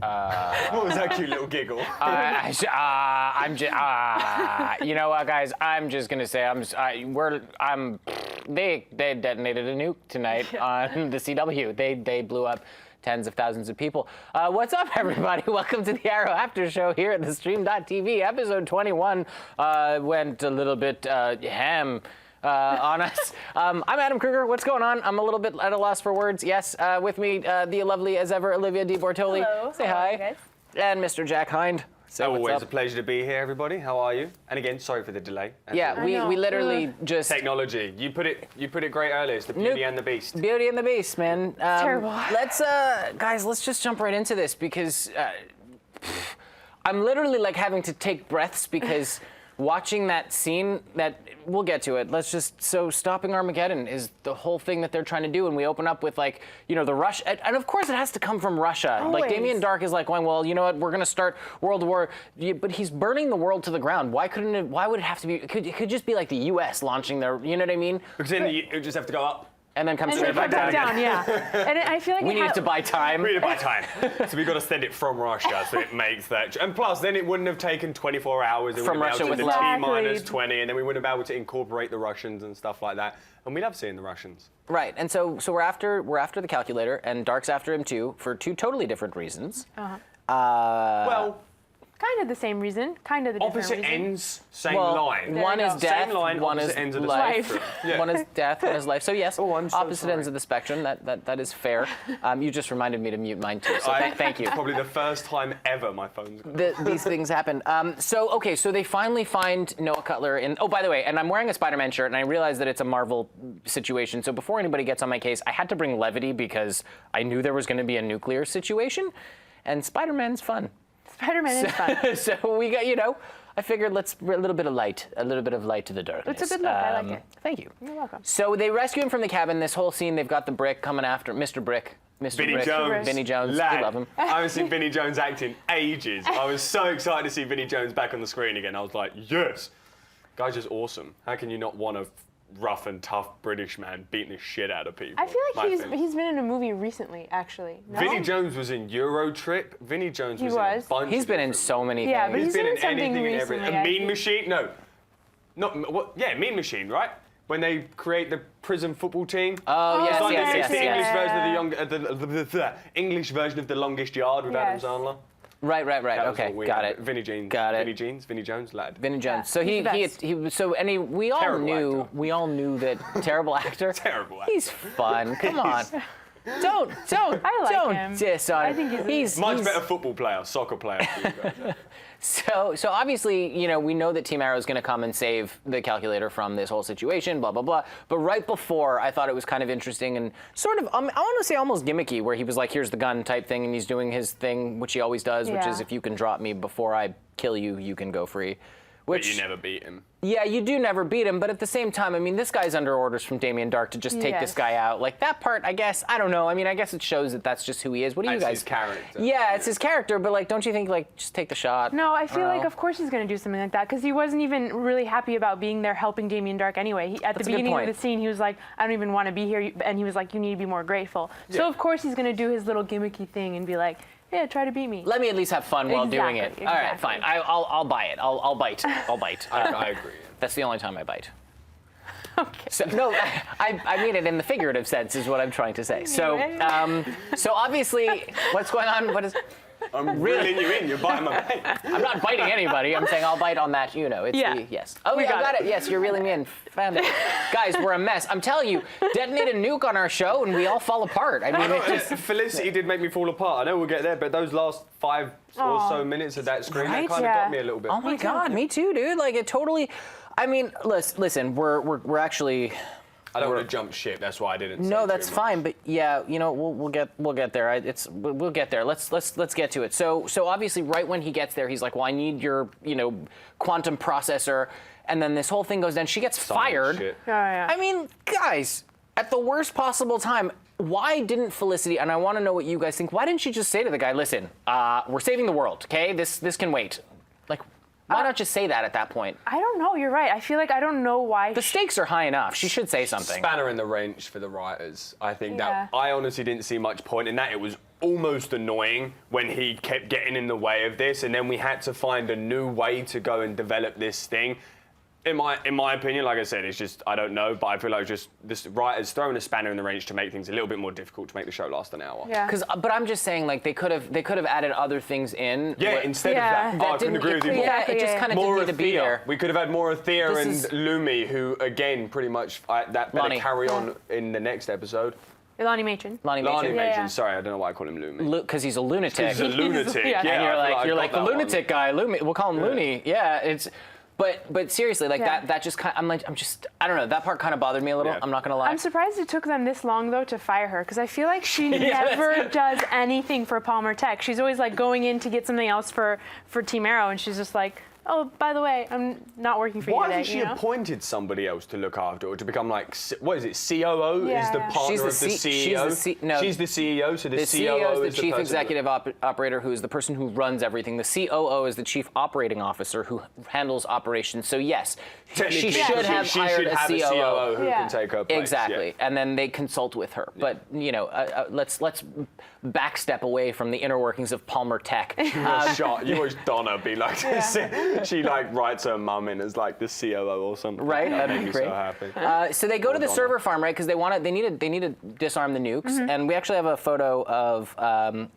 What was that cute little giggle? You know what, guys? I'm just gonna say they detonated a nuke tonight on the CW. They blew up tens of thousands of people. What's up, everybody? Welcome to the Arrow After Show here at the Stream.tv. Episode 21 went a little bit ham on us. I'm Adam Kruger. What's going on? I'm a little bit at a loss for words. Yes, with me, the lovely as ever, Olivia De Bortoli. Hello. Say hi. Guys. And Mr. Jack Hind. So always a pleasure to be here, everybody. How are you? And again, sorry for the delay. Yeah, we literally just technology. You put it great earlier. It's the Beauty and the Beast. Beauty and the Beast, man. Terrible. Guys, let's just jump right into this because I'm literally like having to take breaths because watching that scene we'll get to it. Stopping Armageddon is the whole thing that they're trying to do, and we open up with like, you know, the Russia, and of course it has to come from Russia. Always. Like Damien Darhk is like going, well, you know what, we're gonna start World War, but he's burning the world to the ground. Why would it have to be? It could just be like the U.S. launching their, you know what I mean? Because then you just have to go up. And then come and straight back down. Yeah. And I feel like we need to buy time. We need to buy time. So we've got to send it from Russia, so it makes that. And plus, then it wouldn't have taken 24 hours. From Russia with the T-20, and then we wouldn't have been able to incorporate the Russians and stuff like that. And we love seeing the Russians. Right, and so we're after the calculator, and Dark's after him too for two totally different reasons. Well. Kind of the same reason, kind of the different opposite reason. ends, same line. One is death, same line, one is ends of the life. spectrum. Yeah. One is death, one is life. So yes, I'm so opposite sorry. ends of the spectrum. That is fair. You just reminded me to mute mine too. So thank you. Probably the first time ever my phone's gone. These things happen. So they finally find Noah Kuttler in. Oh, by the way, and I'm wearing a Spider-Man shirt, and I realize that it's a Marvel situation. So before anybody gets on my case, I had to bring levity because I knew there was going to be a nuclear situation, and Spider-Man's fun. Spider-Man is fun. So we got, I figured a little bit of light to the darkness. It's a good look. I like it. Thank you. You're welcome. So they rescue him from the cabin. This whole scene, they've got the Brick coming after Mr. Brick. Vinny Jones. Vinny Jones. Lad, We love him. I haven't seen Vinny Jones act in ages. I was so excited to see Vinny Jones back on the screen again. I was like, yes. Guy's just awesome. How can you not want a rough and tough British man beating the shit out of people? I feel like he's been in a movie recently, actually. No? Vinny Jones was in Eurotrip. Vinny Jones was in a bunch He's of been in so many things. Yeah, but He's been in something anything and recently, everything. A Mean Machine? No. Not what? Yeah, Mean Machine, right? When they create the prison football team. Oh, yes, it's like yes, it's the yes. English version of the Longest Yard with Adam Sandler. Right. That was Okay, what we got had. it. Vinny Jeans. Got it. Vinny Jones, lad. Vinny Jones. Yeah, So he's the best. we all Terrible actor. that terrible actor. Terrible actor. He's fun. Come on. Don't I like don't him. diss on I think he's Much better football player, soccer player. For you guys. So obviously, we know that Team Arrow is going to come and save the calculator from this whole situation, blah, blah, blah. But right before, I thought it was kind of interesting and sort of, I want to say almost gimmicky, where he was like, here's the gun type thing, and he's doing his thing, which he always does, which is if you can drop me before I kill you, you can go free. But you never beat him. Yeah, you do never beat him, but at the same time, I mean, this guy's under orders from Damien Darhk to just take this guy out. Like, that part, I guess, I don't know. I mean, I guess it shows that that's just who he is. What do you guys... It's his character. Yeah, it's his character, but, like, don't you think, like, just take the shot? No, I feel like, of course he's going to do something like that, because he wasn't even really happy about being there helping Damien Darhk anyway. At the beginning of the scene, he was like, I don't even want to be here, and he was like, you need to be more grateful. Yeah. So, of course, he's going to do his little gimmicky thing and be like, yeah, try to beat me. Let me at least have fun while doing it. Exactly. All right, fine. I'll buy it. I'll bite. I'll bite. I agree. That's the only time I bite. Okay. So, no, I mean it in the figurative sense is what I'm trying to say. So, so obviously, what's going on? What is... I'm reeling you in. You're biting my bait. I'm not biting anybody. I'm saying I'll bite on that. It's yes. Oh, yeah, I got it. Yes, you're reeling me in. Guys, we're a mess. I'm telling you, detonate a nuke on our show and we all fall apart. I mean, Felicity did make me fall apart. I know we'll get there, but those last 5 or so minutes of that screen, that kind of got me a little bit. Oh my God, me too, dude. Like it totally. I mean, listen, we're actually. I don't want to jump ship. That's why I didn't. No, that's fine. But yeah, we'll get there. We'll get there. Let's get to it. So obviously, right when he gets there, he's like, well, I need your quantum processor, and then this whole thing goes down. She gets fired. Shit. Yeah. I mean, guys, at the worst possible time. Why didn't Felicity? And I want to know what you guys think. Why didn't she just say to the guy, listen, we're saving the world. Okay, this can wait. Like. Why not just say that at that point? I don't know. You're right. I feel like I don't know why. The stakes are high enough. She should say something. Spanner in the wrench for the writers. I think that I honestly didn't see much point in that. It was almost annoying when he kept getting in the way of this, and then we had to find a new way to go and develop this thing. In my opinion, like I said, it's just, I don't know, but I feel like just this writer's throwing a spanner in the range to make things a little bit more difficult to make the show last an hour. Yeah. But I'm just saying, like, they could have added other things in. Yeah, instead of that. Oh, I couldn't agree with you more. Yeah, it just kind of didn't need to be there. We could have had more of Thea and Lumi, who, again, pretty much, that better carry on in the next episode. Lonnie Machin. Lonnie Machin. Sorry, I don't know why I call him Lumi. Because he's a lunatic. He's a lunatic. Yeah. And you're like the lunatic one. guy. We'll call him Looney. Yeah, it's. But seriously, like that just kind of, I don't know, that part kind of bothered me a little. Yeah. I'm not gonna lie. I'm surprised it took them this long though to fire her, because I feel like she never does anything for Palmer Tech. She's always like going in to get something else for Team Arrow, and she's just like, oh, by the way, I'm not working for you today. Why hasn't she appointed somebody else to look after or to become like, what is it, COO is the partner of the CEO? She's the CEO, so the COO is the chief executive operator, who is the person who runs everything. The COO is the chief operating officer who handles operations. So yes, she should have hired a COO who can take her place. Exactly, and then they consult with her. Yeah. But you know, let's backstep away from the inner workings of Palmer Tech. You watch Donna be like this. She like writes her mum in as like the COO or something. Right, that'd make me great. so happy. So they go to the server farm, right? Because they need to disarm the nukes, and we actually have a photo of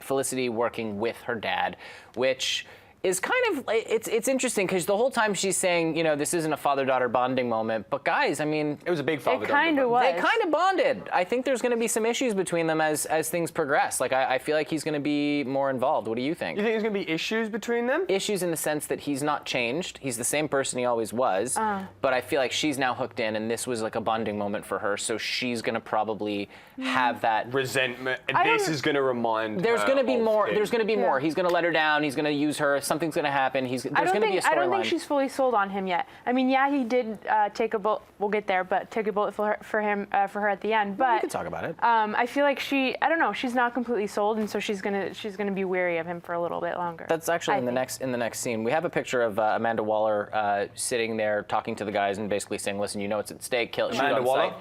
Felicity working with her dad, which is kind of, it's interesting because the whole time she's saying, you know, this isn't a father-daughter bonding moment, but guys, I mean, it was a big father-daughter. It kind of was. They kind of bonded. I think there's going to be some issues between them as things progress. Like I feel like he's going to be more involved. What do you think? You think there's going to be issues between them? Issues in the sense that he's not changed. He's the same person he always was. But I feel like she's now hooked in, and this was like a bonding moment for her. So she's going to probably have that resentment. This is going to remind. There's going to be more. Him. There's going to be more. He's going to let her down. He's going to use her. Something's going to happen. There's going to be a storyline. I don't think she's fully sold on him yet. I mean, yeah, he did take a bullet. We'll get there, but take a bullet for her at the end. But we can talk about it. I feel like I don't know. She's not completely sold, and so she's gonna be wary of him for a little bit longer. That's actually in the next scene. We have a picture of Amanda Waller sitting there talking to the guys and basically saying, "Listen, you know it's at stake. Shoot on sight."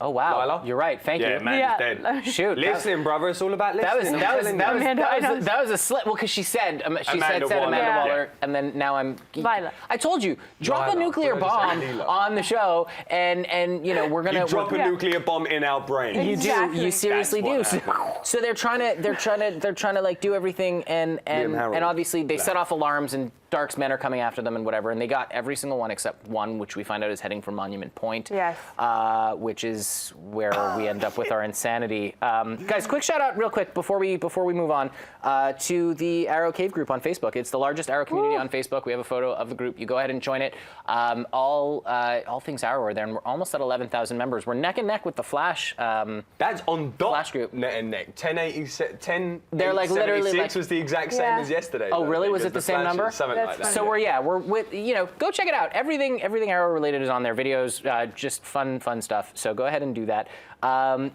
Oh wow! Lila? You're right. Thank you. Amanda's dead. Shoot! Listen, brother, it's all about listening. That was a slip. Well, because she said Amanda Waller, and then now I'm. Lila. I told you, drop a nuclear bomb on the show, and you know we're gonna. You drop a nuclear bomb in our brain. Exactly. You do. You seriously do. So they're trying to like do everything, and obviously they set off alarms, and Darhk's men are coming after them and whatever, and they got every single one except one, which we find out is heading for Monument Point. Yes. Which is where we end up with our insanity. Guys, quick shout out real quick before we move on to the Arrow Cave group on Facebook. It's the largest Arrow community on Facebook. We have a photo of the group. You go ahead and join it. All things Arrow are there, and we're almost at 11,000 members. We're neck and neck with the Flash. That's on dot. Flash group. Neck and neck. 10. They're like literally like, was the exact same as yesterday. Oh, really? Was it the same number? Something like that. So we're with, you know, go check it out. Everything Arrow related is on there. Videos, just fun stuff. So go ahead and do that.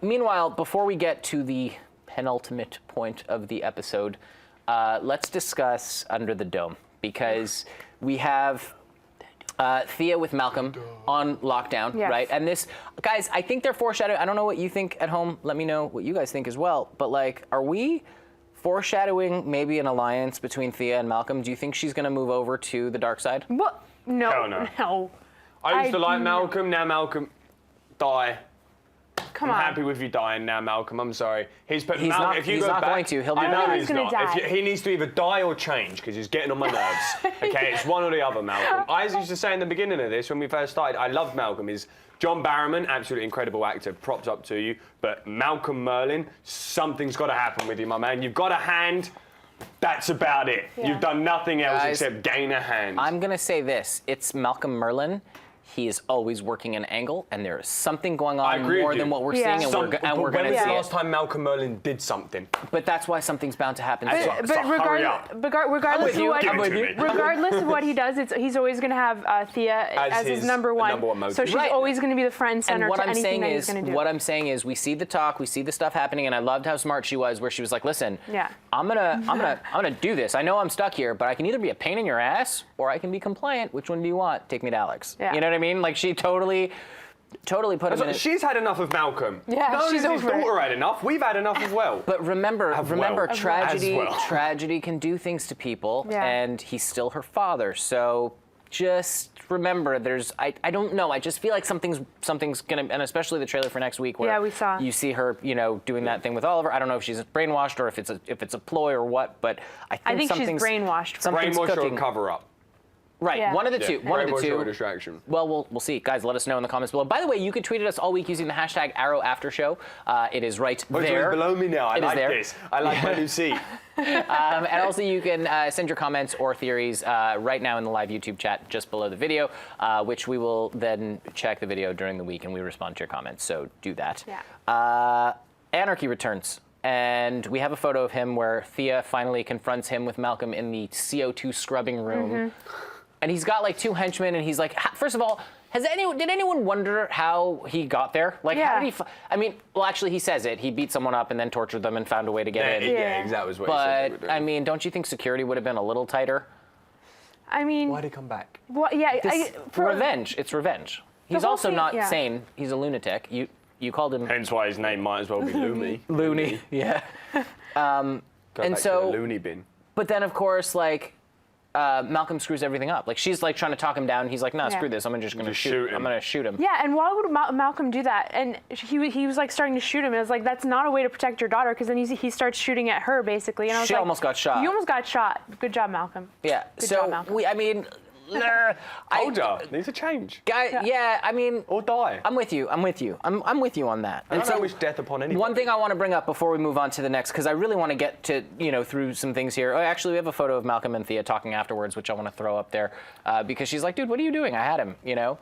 Meanwhile, before we get to the penultimate point of the episode, let's discuss Under the Dome, because we have Thea with Malcolm on lockdown, right? And this, guys, I think they're foreshadowing. I don't know what you think at home. Let me know what you guys think as well. But like, are we foreshadowing maybe an alliance between Thea and Malcolm? Do you think she's going to move over to the dark side? What? No. Hell no. No. I used to like Malcolm. Now Malcolm, die. Come on. I'm happy with you dying now, Malcolm. I'm sorry. He's not going to. He'll be I know he's gonna not. die. He needs to either die or change, because he's getting on my nerves. Okay, it's one or the other, Malcolm. I used to say in the beginning of this, when we first started, I loved Malcolm. He's John Barrowman, absolutely incredible actor, props up to you. But Malcolm Merlyn, something's got to happen with you, my man. You've got a hand. That's about it. Yeah. You've done nothing else Guys, except gain a hand. I'm going to say this. It's Malcolm Merlyn. He is always working an angle, and there is something going on more than what we're seeing, and we're going to see When was the it. last time Malcolm Merlyn did something? But that's why something's bound to happen. Regardless of what he does, he's always going to have Thea as his number one. motive. So she's always going to be the front and center to anything that he's going to do. What I'm saying is, we see the talk, we see the stuff happening, and I loved how smart she was, where she was like, "Listen, I'm gonna do this. I know I'm stuck here, but I can either be a pain in your ass or I can be compliant. Which one do you want? Take me to Alex." Yeah. You know what I mean? Like, she totally Totally put him in. She's had enough of Malcolm. Yeah, Not only she's has his over it. daughter had enough, we've had enough as well. But remember, tragedy can do things to people, Yeah. and he's still her father. So just remember, I don't know. I just feel like something's gonna, and especially the trailer for next week, where we saw. you see her, doing that thing with Oliver. I don't know if she's brainwashed or if it's a ploy or what, but I think she's brainwashed. Something's Brainwash or cooking. cover up. Right, Yeah. one of the two. One of the Brainwash two. or a distraction. Well, we'll see. Guys, let us know in the comments below. By the way, you can tweet at us all week using the hashtag #ArrowAfterShow. It is right there. It's below me now. I It is like there. this. I like my new seat. And also you can send your comments or theories right now in the live YouTube chat just below the video, which we will then check the video during the week and we respond to your comments. So do that. Yeah. Anarchy Returns. And we have a photo of him where Thea finally confronts him with Malcolm in the CO2 scrubbing room. And he's got like 2 henchmen, and he's like, first of all, did anyone wonder how he got there? Like, how did he? Actually, he says it. He beat someone up and then tortured them and found a way to get in. Yeah, exactly what he said. But I mean, don't you think security would have been a little tighter? I mean, Why'd he come back? well, yeah. Revenge. It's revenge. He's whole also thing- not yeah. sane. He's a lunatic. You called him Hence why his name might as well be Looney. loony. Yeah. Go And back so- to the loony bin. But then, of course, like. Malcolm screws everything up. Like, she's like trying to talk him down. He's like, "No, Yeah. screw this. I'm just gonna Just shoot. shoot him. I'm gonna shoot him." Yeah, and why would Malcolm do that? And he was like starting to shoot him. It was like, that's not a way to protect your daughter, because then he starts shooting at her basically. And I was She like, almost got shot. You almost got shot. Good job, Malcolm. Yeah. Good So job, Malcolm. Older. Needs a change. Or die. I'm with you. I'm with you on that. I don't wish death upon anyone. One thing I want to bring up before we move on to the next, because I really want to get to, through some things here. Oh, actually, we have a photo of Malcolm and Thea talking afterwards, which I want to throw up there, because she's like, "Dude, what are you doing? I had him, Oh, yeah.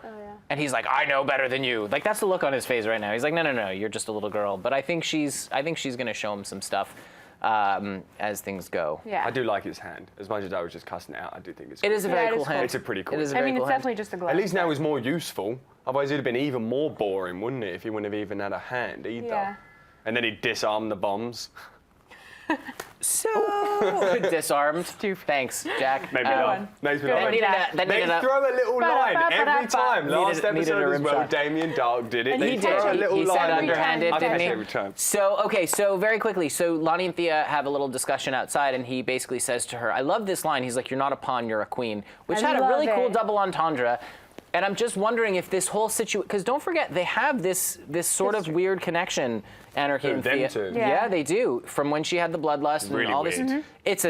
And he's like, "I know better than you." Like, that's the look on his face right now. He's like, "No, you're just a little girl." But I think she's going to show him some stuff as things go. Yeah. I do like his hand. As much as I was just cussing it out, I do think it's It cool. is a Yeah, very it cool is cool. hand. It's a pretty cool It is a I very mean, cool it's hand. definitely just a glove. At least now he's more useful. Otherwise, it'd have been even more boring, wouldn't it, if he wouldn't have even had a hand either. Yeah. And then he'd disarm the bombs. So disarmed. Thanks, Jack. Maybe Good not. one. Maybe Good not. one, Jack. They throw a little line every time. Last Needed a episode rim as well, shot. Damien Darhk did it. And They he throw did. a little He line. said underhanded, I didn't catch he? it every time. So very quickly, so Lonnie and Thea have a little discussion outside, and he basically says to her, "I love this line." He's like, "You're not a pawn, you're a queen," which I had a love really cool it. double entendre. And I'm just wondering if this whole situation, because don't forget, they have this sort of weird connection, Anarchy and them Thea. two. Yeah, they do. From when she had the bloodlust and Really all this. weird. It's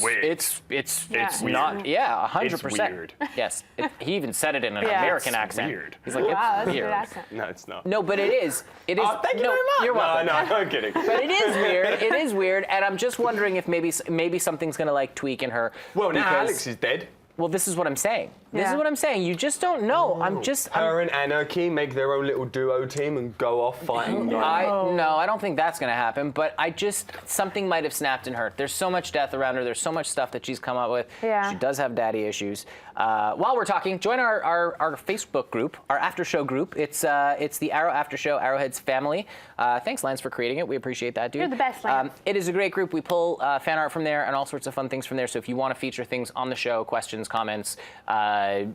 weird. It's Yeah. not. Yeah, 100%. weird. Yes, he even said it in an Yeah. American It's accent. weird. He's like, Wow, "It's that's a weird." good accent. No, it's not. No, but it is. It is. Oh, thank you no, very much. You're welcome. No, I'm kidding. But it is weird. It is weird, and I'm just wondering if maybe something's gonna like tweak in her. Well, now because- Alex is dead. Well, this is what I'm saying. This is Yeah. what I'm saying. You just don't know. I'm Her and Anarchy make their own little duo team and go off fighting. No, I don't think that's going to happen, but something might have snapped in her. There's so much death around her. There's so much stuff that she's come up with. Yeah. She does have daddy issues. While we're talking, join our Facebook group, our after show group. It's the Arrow After Show, Arrowhead's family. Thanks, Lance, for creating it. We appreciate that, dude. You're the best, Lance. It is a great group. We pull fan art from there and all sorts of fun things from there. So if you want to feature things on the show, questions, comments,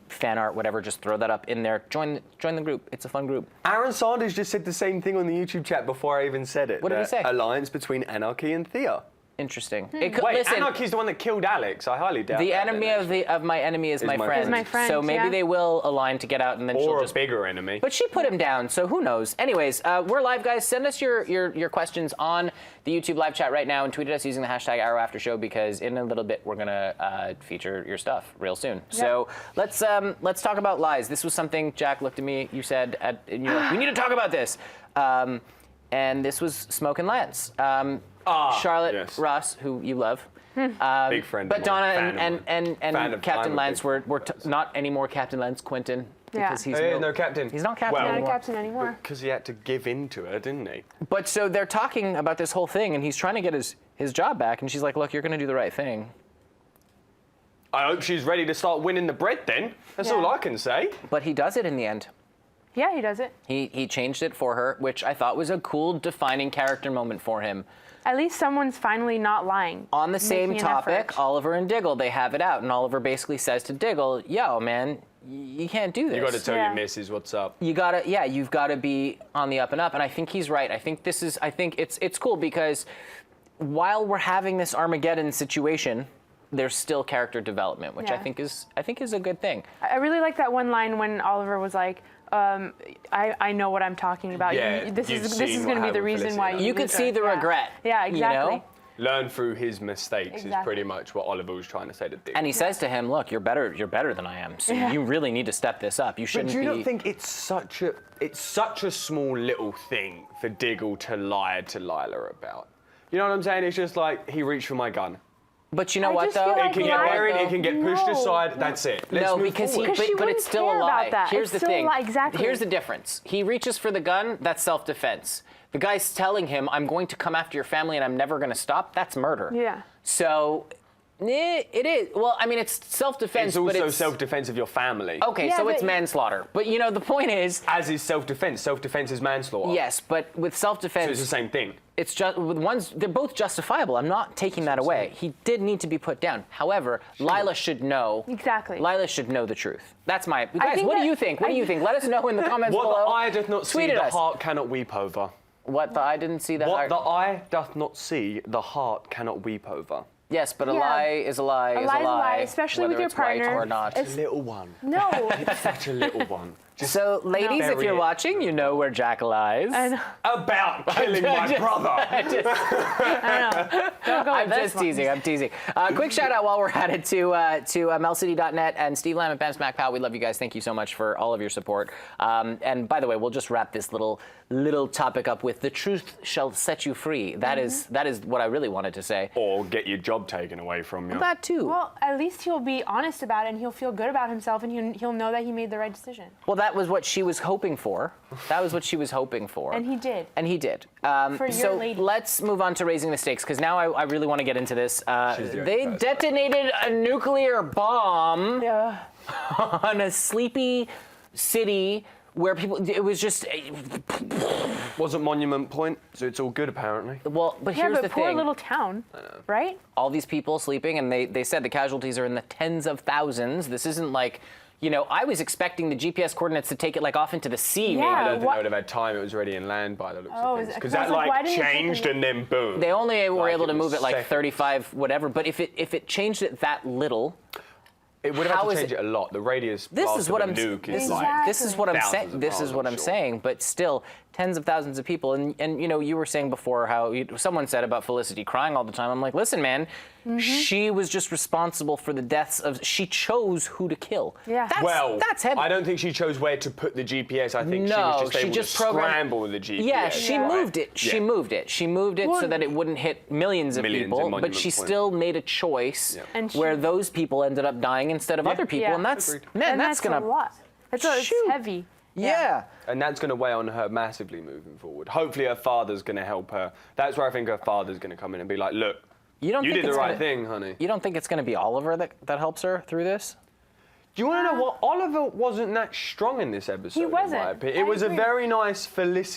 fan art, whatever, just throw that up in there. Join the group. It's a fun group. Aaron Sanders just said the same thing on the YouTube chat before I even said it. What did he The say? Alliance between Anarchy and Thea. Interesting. Hmm. It could, Wait, listen, Anarchy's the one that killed Alex. I highly doubt the that, enemy then. of my enemy is my my friend. friend. Is my friend, So maybe yeah. they will align to get out, and then she'll Or a just. bigger enemy. But she put him down, so who knows? Anyways, we're live, guys. Send us your questions on the YouTube live chat right now and tweet at us using the hashtag #ArrowAfterShow, because in a little bit we're gonna feature your stuff real soon. So let's talk about lies. This was something Jack looked at me. You said, and you're like, we need to talk about this. And this was Smoke and Lance. Charlotte yes. Ross, who you love. Big friend. But of Donna mine, fan of mine. Fan and of- Captain I'm a Lance big were not anymore Captain Lance Quentin, because he's Hey, no captain. he's not captain Well, Not a anymore. captain anymore. Because he had to give in to her, didn't he? But so they're talking about this whole thing, and he's trying to get his job back, and she's like, "Look, you're going to do the right thing." I hope she's ready to start winning the bread then. That's Yeah. all I can say. But he does it in the end. Yeah, he does it. He changed it for her, which I thought was a cool defining character moment for him. At least someone's finally not lying. On the same making an topic, effort. Oliver and Diggle, they have it out, and Oliver basically says to Diggle, "Yo, man, you can't do this. You got to tell your missus what's up. You've got to be on the up and up. And I think he's right. I think it's cool because while we're having this Armageddon situation, there's still character development, which I think is a good thing. I really like that one line when Oliver was like, I know what I'm talking about. Yeah, this is going to be the reason why you could see the regret. Yeah, exactly. You know? Learn through his mistakes is pretty much what Oliver was trying to say to Dick. And he says to him, "Look, you're better than I am. So you really need to step this up. You shouldn't." But do you not think it's such a small little thing for Diggle to lie to Lila about? You know what I'm saying? It's just like he reached for my gun. But you know what though? It can get buried. It can get pushed aside. That's it. Let's move forward. But it's still a lie. Here's the thing. Exactly. Here's the difference. He reaches for the gun. That's self-defense. The guy's telling him, "I'm going to come after your family and I'm never going to stop." That's murder. Yeah. So, it is. Well, I mean, it's self-defense. It's also but it's self-defense of your family. Okay, so it's manslaughter. But you know, the point is. As is self-defense. Self-defense is manslaughter. Yes, but with self-defense. So it's the same thing. It's just with they're both justifiable. I'm not taking that away. He did need to be put down. However, Lila should know. Exactly. Lila should know the truth. That's my guys. What do you think? What do you think? Let us know in the comments below. What the eye doth not see, Tweet at the us. heart cannot weep over. What the eye didn't see, the heart. What the eye doth not see, the heart cannot weep over. Yes, but a lie is a lie is a lie. Especially whether with your it's right partner. or not. It's a little one. No. It's such a little one. So, ladies, if bury you're it. watching, you know where Jack lies. About killing my brother. I'm just teasing. I'm teasing. Quick shout out while we're at it to melcity.net and Steve Lamb and Pam Smack Pow. We love you guys. Thank you so much for all of your support. And by the way, we'll just wrap this little topic up with "The truth shall set you free." That is what I really wanted to say. Or get your job taken away from you. That too. Well, at least he'll be honest about it and he'll feel good about himself and he'll know that he made the right decision. Well, that was what she was hoping for. And he did. And he did. For your lady. Let's move on to raising the stakes, because now I really want to get into this. They first. detonated a nuclear bomb on a sleepy city where it was just... Wasn't Monument Point, so it's all good apparently. Well, but here's the poor thing. little town, right? All these people sleeping, and they said the casualties are in the tens of thousands. This isn't like... You know, I was expecting the GPS coordinates to take it like off into the sea. Maybe. I don't think they would have had time. It was already in land by the looks of things. Because that changed and then boom. They only were able to it move was it like seconds. 35, whatever. But if it changed it that little, it would have had to change it a lot. The radius blast of a nuke is like this is what I'm saying. thousands of This is miles, what I'm I'm sure. saying. But still, tens of thousands of people. And you know, you were saying before how someone said about Felicity crying all the time. I'm like, listen, man, she was just responsible for the deaths of. She chose who to kill. Yeah. That's heavy. I don't think she chose where to put the GPS. I think No, she was just she able just to programmed- scramble with the GPS. Yeah, she right? moved it. She moved it. She moved it so that it wouldn't hit millions of Millions in people. But Monument she Point. still made a choice And where she- those people ended up dying instead of other people, Yeah. and that's Agreed. man, And that's gonna a lot. It's Shoot. heavy. yeah. And that's going to weigh on her massively moving forward. Hopefully her father's going to help her. That's where I think her father's going to come in and be like, look, You you think did the it's right gonna- thing, honey. You don't think it's going to be Oliver that helps her through this? Do you want to know what? Oliver wasn't that strong in this episode. He wasn't. In my opinion. I It was agree. a very nice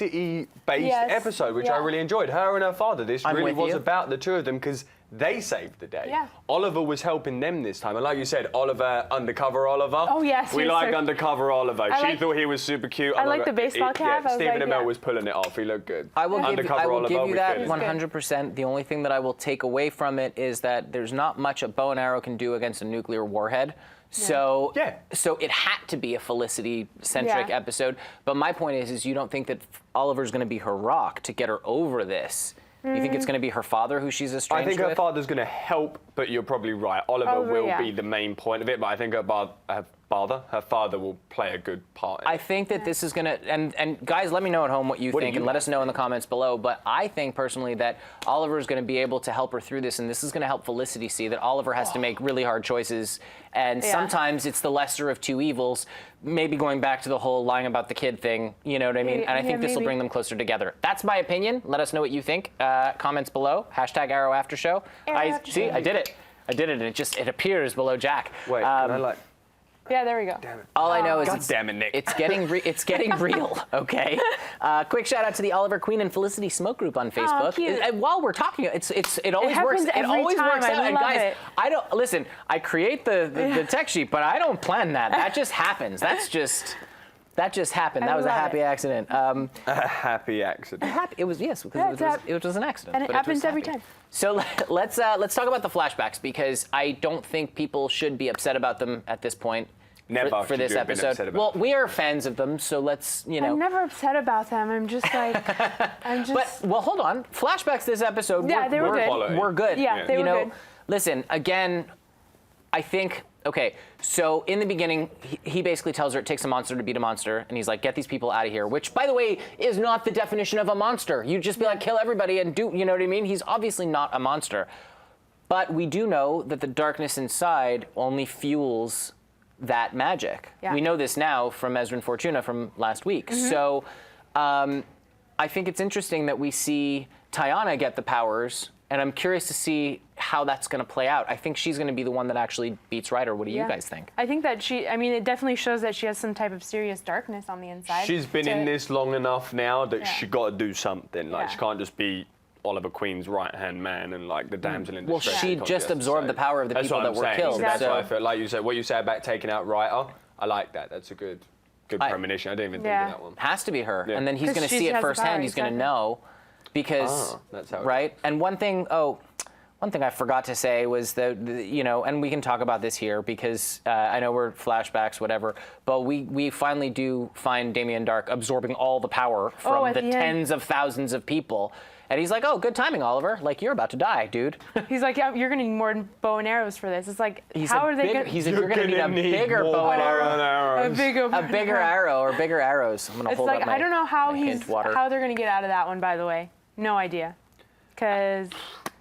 Felicity-based Yes. episode, which I Yeah. really enjoyed. Her and her father. This I'm really with was you. about the two of them because they saved the day. Yeah. Oliver was helping them this time. And like you said, Oliver, undercover Oliver. Oh, yes, We yes, like sir. undercover Oliver. She like- thought he was super cute. I like the baseball cap. I was Stephen like, Amell yeah. was pulling it off. He looked good. I will Undercover Oliver, give you we that feel it. 100%. The only thing that I will take away from it is that there's not much a bow and arrow can do against a nuclear warhead. So, so it had to be a Felicity-centric Yeah. episode. But my point is you don't think that Oliver's going to be her rock to get her over this. You think it's going to be her father who she's I estranged think her with? father's going to help, but you're probably right. Oliver will yeah. be the main point of it, but I think her father will play a good part in I it. think that this is going to, and guys, let me know at home what you What do think, you and let guys us know in the comments below. But I think personally that Oliver is going to be able to help her through this, and this is going to help Felicity see that Oliver has to make really hard choices, and sometimes it's the lesser of two evils. Maybe going back to the whole lying about the kid thing, you know what I mean? And I think this will bring them closer together. That's my opinion. Let us know what you think. Comments below. #ArrowAfterShow. I did it. And it appears below Jack. Wait, can I like... Yeah, there we go. Damn it. All I know is God damn it, Nick. it's getting real. Okay. Quick shout out to the Oliver Queen and Felicity Smoke Group on Facebook. Cute. And while we're talking, it always works. happens every always time. works I out. And love guys, it. I don't listen. I create the tech sheet, but I don't plan that. That just happens. That just happened. That was a love happy it. accident. A happy accident. It was, yes, because it was an accident. And it but happens was every happy. time. So let's talk about the flashbacks, because I don't think people should be upset about them at this point. Never for should this you have been episode. upset about Well, them. we are fans of them, so let's, I'm never upset about them. I'm just like, But well, hold on. Flashbacks this episode. Yeah, they were good. Quality. We're good. Yeah, they were good. Listen, again, I think. Okay, so in the beginning, he basically tells her it takes a monster to beat a monster, and he's like, get these people out of here, which, by the way, is not the definition of a monster. You just be like, kill everybody and do, you know what I mean? He's obviously not a monster. But we do know that the darkness inside only fuels that magic. Yeah. We know this now from Ezra and Fortuna from last week. So I think it's interesting that we see Tiana get the powers, and I'm curious to see how that's going to play out. I think she's going to be the one that actually beats Ryder. What do you guys think? I think that it definitely shows that she has some type of serious darkness on the inside. She's been in this long enough now that Yeah. she got to do something. Like, Yeah. she can't just be Oliver Queen's right-hand man and, like, the damsel in Well, distress. she can't just have to absorbed say. the power of the That's people what that I'm were saying. killed. That's so why I feel like you said what you said about taking out Ryder. I like that. That's a good premonition. I didn't even think Yeah. of that one. has to be her. Yeah. And then he's 'Cause going to she see it has the firsthand. power, He's going to exactly. know because, that's how it right? And one thing I forgot to say was that, and we can talk about this here because I know we're flashbacks, whatever, but we finally do find Damien Darhk absorbing all the power from at the the end. tens of thousands of people. And he's like, oh, good timing, Oliver. Like, you're about to die, dude. He's like, yeah, you're gonna need more bow and arrows for this. It's like, how are they gonna? He's like, you're going to need a bigger bow and arrow. A bigger arrow or bigger arrows. I'm going to It's hold like, up my, I don't know how my hint water. how they're gonna get out of that one. By the way, no idea, because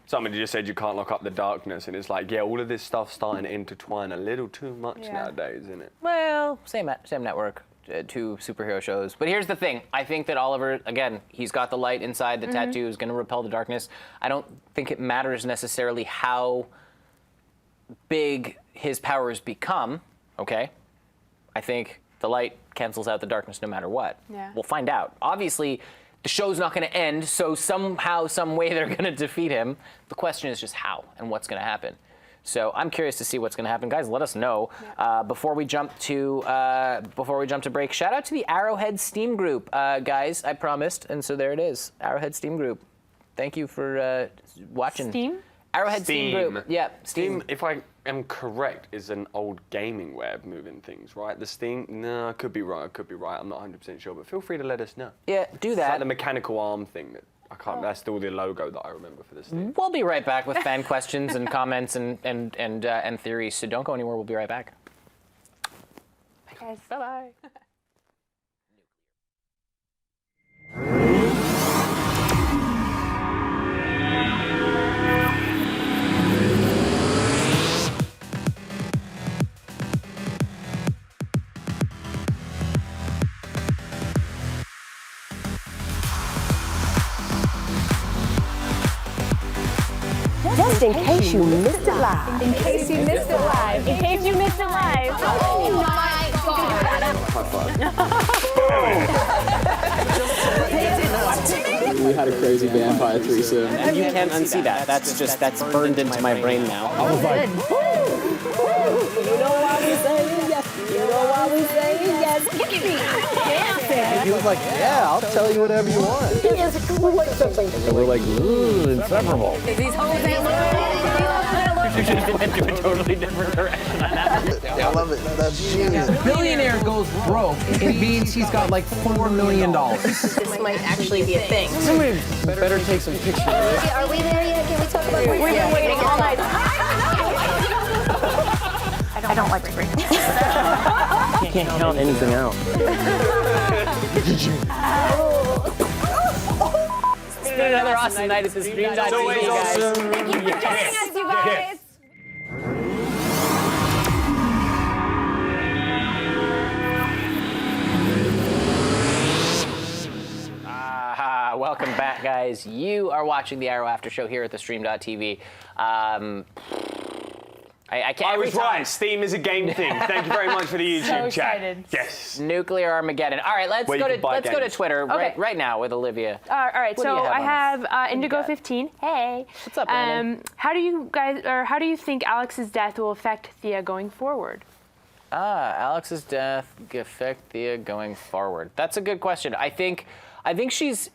Somebody just said you can't lock up the darkness, and it's like, yeah, all of this stuff's starting to intertwine a little too much Yeah. nowadays, isn't it? Well, same network, two superhero shows. But here's the thing. I think that Oliver, again, he's got the light inside, the tattoo is going to repel the darkness. I don't think it matters necessarily how big his powers become, okay? I think the light cancels out the darkness no matter what. Yeah. We'll find out. Obviously, the show's not going to end, so somehow, some way they're going to defeat him. The question is just how and what's going to happen. So I'm curious to see what's going to happen, guys. Let us know before we jump to break. Shout out to the Arrowhead Steam group, guys. I promised, and so there it is. Arrowhead Steam group. Thank you for watching. Steam? Arrowhead Steam group. Yeah, Steam, if I am correct, is an old gaming way of moving things, right? The Steam, no, I could be right. I'm not 100% sure, but feel free to let us know. Yeah, do It's like that. the mechanical arm thing that I can't. That's still the logo that I remember for this thing. We'll be right back with fan questions and comments and theories. So don't go anywhere. We'll be right back. guys, bye bye. Just in case you missed it live. In case you missed it live. In case you missed it live. Oh my God. We had a crazy vampire threesome. And you can't unsee that. That's burned into my brain now. I was like, You know why we saying yes. You know why we saying yes. he was like, yeah, I'll tell you whatever you want. Yes, wait something. And we're like, ooh, inseparable. These hoes ain't learning. You should have went to a totally different direction on that. I love it. That's genius. Billionaire goes broke. It means he's got like $4 million. This might actually be a thing. Somebody better take some pictures. Are we there yet? Can we talk about We've been waiting all night. I don't like spring. You can't count anything out. It's been another awesome night at the Stream.tv, guys. Thank you for joining us, you guys. Welcome back, guys. You are watching the Arrow After Show here at the Stream.tv. I can't. I was right. Steam is a game thing. Thank you very much for the YouTube So chat. excited. Yes. Nuclear Armageddon. All right, let's go to Twitter Okay. right now with Olivia. All right, What do so you have I on us? have Indigo15. Hey. What's up, Brandon? How do you think Alex's death will affect Thea going forward? Alex's death affect Thea going forward. That's a good question. I think she's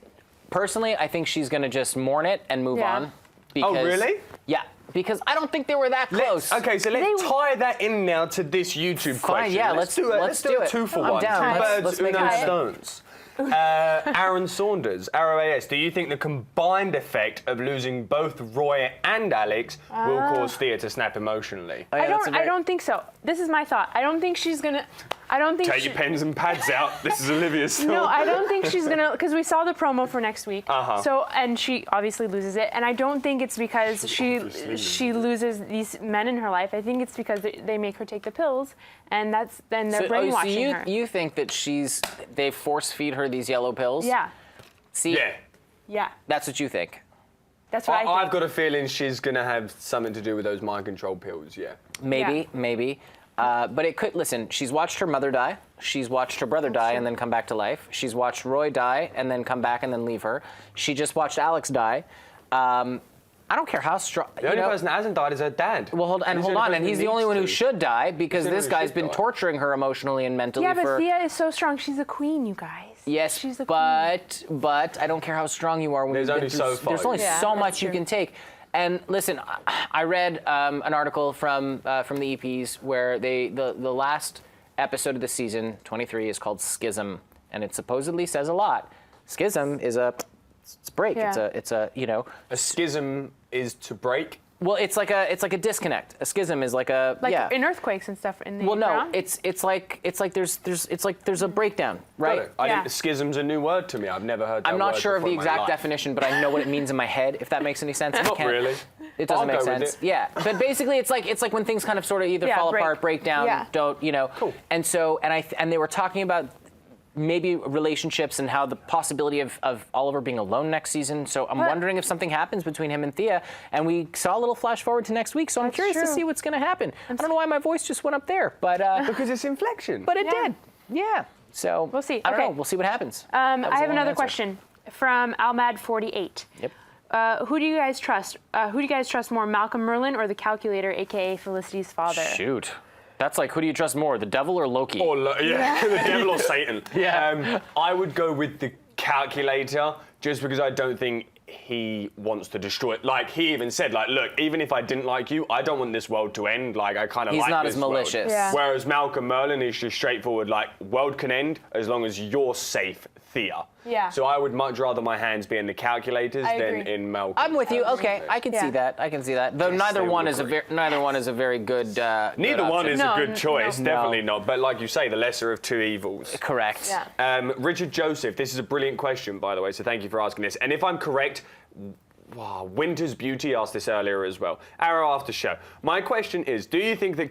personally. I think she's gonna just mourn it and move Yeah. on. Because, Oh, really? Yeah, because I don't think they were that close. Okay, so let's tie that in now to this YouTube question. yeah, let's do a it. 2 for I'm 1. down. Two Let's birds, make no it happen. stones. Aaron Saunders, ROAS, do you think the combined effect of losing both Roy and Alex will cause Thea to snap emotionally? Oh, yeah, I don't think so. This is my thought. I don't think she's gonna. I don't think. Take your pens and pads out. This is Olivia's thought. No, I don't think she's gonna, because we saw the promo for next week. So, and she obviously loses it, and I don't think it's because she loses these men in her life. I think it's because they make her take the pills, and they're brainwashing her. You think that they force feed her these yellow pills? Yeah, See, yeah. that's what you think. That's what I think. I've got a feeling she's going to have something to do with those mind control pills, yeah. Maybe. But it could, listen, she's watched her mother die. She's watched her brother die and then come back to life. She's watched Roy die and then come back and then leave her. She just watched Alex die. I don't care how strong. The only person that hasn't died is her dad. Well, hold on, and he's the only one who should die because this guy's been torturing her emotionally and mentally Yeah, for. but Thea is so strong. She's a queen, you guys. Yes, she's a but I don't care how strong you are when There's you've been only through, so far. There's only so much you can take. And listen, I read an article from the EPs where the last episode of the season 23 is called Schism, and it supposedly says a lot. Schism is it's a break. Yeah. It's a A schism is to break. Well, it's like a disconnect. A schism is like a in earthquakes and stuff in the Well, no, ground? it's like there's a breakdown, right? Schism's a new word to me. I've never heard that I'm not word sure of before the in my exact life. definition, but I know what it means in my head. If that makes any sense. Not really. It doesn't make I'll go with sense. it. Yeah, but basically, it's like when things kind of sort of either fall apart, break down, don't. Cool. And so and they were talking about maybe relationships and how the possibility of Oliver being alone next season. So I'm wondering if something happens between him and Thea. And we saw a little flash forward to next week. So I'm curious to see what's going to happen. I don't know why my voice just went up there, but because it's inflection. But it did. Yeah. So we'll see. I don't know. We'll see what happens. I have another question from Almad48. Yep. Who do you guys trust? Who do you guys trust more, Malcolm Merlyn or the Calculator, aka Felicity's father? Shoot. That's like, who do you trust more, the devil or Loki? Or the devil or Satan. Yeah. I would go with the Calculator just because I don't think he wants to destroy it. Like, he even said, like, look, even if I didn't like you, I don't want this world to end. Like, I kind of like this He's not as world. malicious. Yeah. Whereas Malcolm Merlyn is just straightforward, like, world can end as long as you're safe, Thea. Yeah. So I would much rather my hands be in the Calculators I than agree. in Malcolm. I'm with you. Okay, I can see that. Though neither they one would is agree. neither one is a very good. Neither one is No, a good choice, no. definitely not. But like you say, the lesser of two evils. Correct. Yeah. Richard Joseph, this is a brilliant question, by the way, so thank you for asking this. And if I'm correct, Winter's Beauty asked this earlier as well. Arrow After Show. My question is, do you think that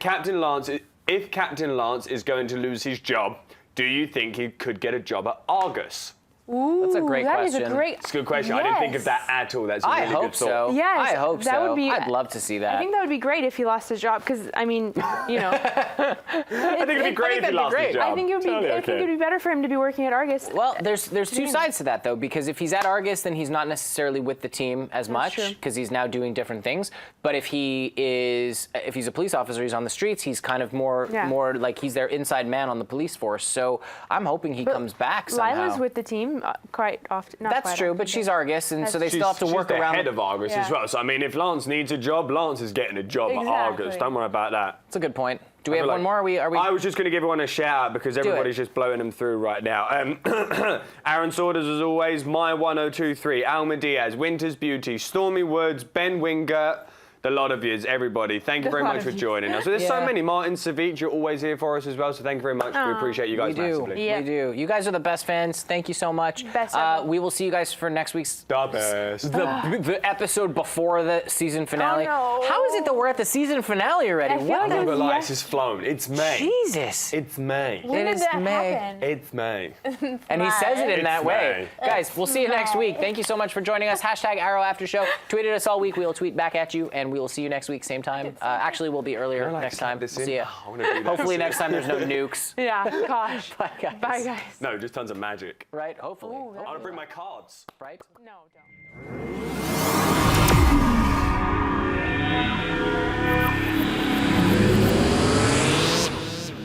if Captain Lance is going to lose his job, do you think he could get a job at Argus? Ooh, That's a great that is question. a great. It's a good question. I didn't think of that at all. That's a really I hope good thought. so. Yes, I hope that so. would be- I'd love to see that. I think that would be great if he lost his job, because I mean, I think it'd be great if he lost his job. I think it would be. Totally I think it would be better for him to be working at Argus. Well, there's two sides to that though, because if he's at Argus, then he's not necessarily with the team as much true. because he's now doing different things. But if he's a police officer, he's on the streets, he's kind of more like he's their inside man on the police force. So I'm hoping he comes back somehow. Lila's with the team quite often. Not That's quite true, often, but she's Argus, and so they still have to work she's the around. head of Argus as well. So I mean, if Lance needs a job, Lance is getting a job at Argus. Exactly. Don't worry about that. That's a good point. Do we have one more? Are we? I was just going to give everyone a shout out because everybody's it. just blowing them through right now. Aaron Saunders, as always, My 1023, Alma Diaz, Winter's Beauty, Stormy Woods, Ben Wingert, the lot of yous, everybody. Thank you very much for joining us. So there's so many. Martin Savic, you're always here for us as well, so thank you very much. We appreciate you guys massively. Yeah. We do. You guys are the best fans. Thank you so much. Best ever. We will see you guys for next week's The best. the episode before the season finale. Oh, no. How is it that we're at the season finale already? I feel What? like I'm it not was gonna lie, yes- this is flown. It's May. Jesus. It's May. When It did is that May. happen? It's May. And he says it in that It's way. May. Guys, we'll see you next week. Thank you so much for joining us. #ArrowAfterShow. Tweeted us all week. We will tweet back at you, and and we will see you next week, same time. Actually, we'll be earlier next time. this We'll in? see you. Oh, I wanna do that. Hopefully next time there's no nukes. Yeah, gosh. Bye, guys. Bye, guys. No, just tons of magic. Right, hopefully. Ooh, I want to bring my cards. Right? No, don't.